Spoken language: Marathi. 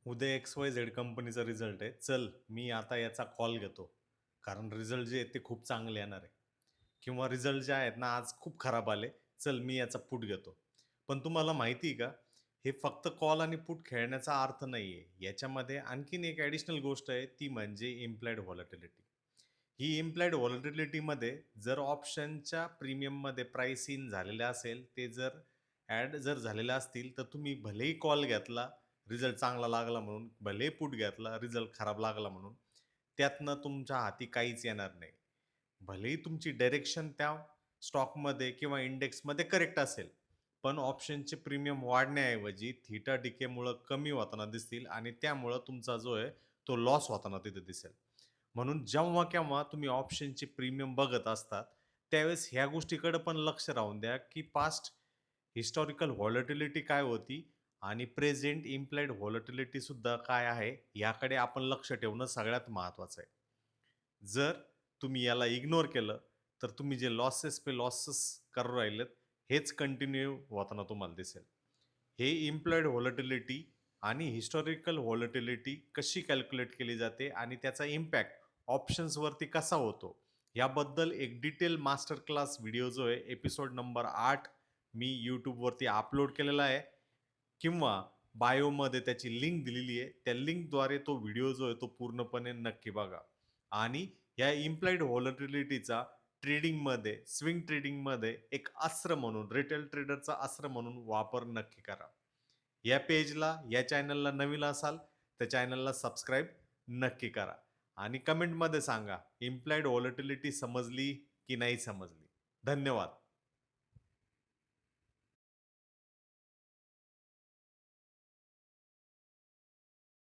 उद्या XYZ कंपनीचा रिझल्ट आहे. चल, मी आता याचा कॉल घेतो. कारण रिझल्ट जे आहेत ते खूप चांगले येणार आहे. किंवा रिझल्ट जे आहेत ना, आज खूप खराब आले. चल, मी याचा पुट घेतो. पण तुम्हाला माहिती आहे का, हे फक्त कॉल आणि पुट खेळण्याचा अर्थ नाही आहे. याच्यामध्ये आणखीन एक ॲडिशनल गोष्ट आहे, ती म्हणजे इम्प्लाइड व्हॉलॅटिलिटी. ही इम्प्लाइड व्हॉलॅटिलिटीमध्ये जर ऑप्शनच्या प्रीमियममध्ये प्राईस इन झालेलं असेल, ते जर ॲड जर झालेल्या असतील, तर तुम्ही भलेही कॉल घेतला, रिझल्ट चांगला लागला म्हणून, भलेही पुट घेतला, रिझल्ट खराब लागला म्हणून, त्यातनं तुमच्या हाती काहीच येणार नाही. भलेही तुमची डायरेक्शन त्या स्टॉकमध्ये किंवा इंडेक्समध्ये करेक्ट असेल, पण ऑप्शनचे प्रीमियम वाढण्याऐवजी थिटा डिकेमुळं कमी होताना दिसतील आणि त्यामुळं तुमचा जो आहे, तो लॉस होताना तिथे दिसेल. म्हणून जेव्हा-केव्हा तुम्ही ऑप्शनचे प्रीमियम बघत असतात, त्यावेळेस ह्या गोष्टीकडे पण लक्ष राहून द्या, की पास्ट हिस्टॉरिकल व्हॉलॅटिलिटी काय होती आणि प्रेझेंट इम्प्लाइड व्हॉलॅटिलिटी सुद्धा काय आहे, याकडे आपण लक्ष ठेवणं सगळ्यात महत्त्वाचं आहे. जर तुम्ही याला इग्नोर केलं, तर तुम्ही जे लॉसेस पे लॉसेस करू राहिलेत, हेच कंटिन्यू होताना तुम्हाला दिसेल. हे इम्प्लॉईड व्हॉलॅटिलिटी आणि हिस्टॉरिकल व्हॉलॅटिलिटी कशी कॅल्क्युलेट केली जाते आणि त्याचा इम्पॅक्ट ऑप्शन्सवरती कसा होतो, याबद्दल एक डिटेल मास्टर क्लास व्हिडिओ जो आहे एपिसोड नंबर 8 मी YouTubeवरती अपलोड केलेला आहे किंवा बायोमध्ये त्याची लिंक दिलेली आहे. त्या लिंकद्वारे तो व्हिडिओ जो आहे तो पूर्णपणे नक्की बघा. आणि या इम्प्लाइड व्हॉलॅटिलिटीचा ट्रेडिंगमध्ये, स्विंग ट्रेडिंगमध्ये एक अस्त्र म्हणून, रिटेल ट्रेडरचा अस्त्र म्हणून वापर नक्की करा. या पेजला, या चॅनलला नवीन असाल, तर चॅनलला सबस्क्राईब नक्की करा. आणि कमेंटमध्ये सांगा, इम्प्लाइड व्हॉलॅटिलिटी समजली की नाही समजली? धन्यवाद.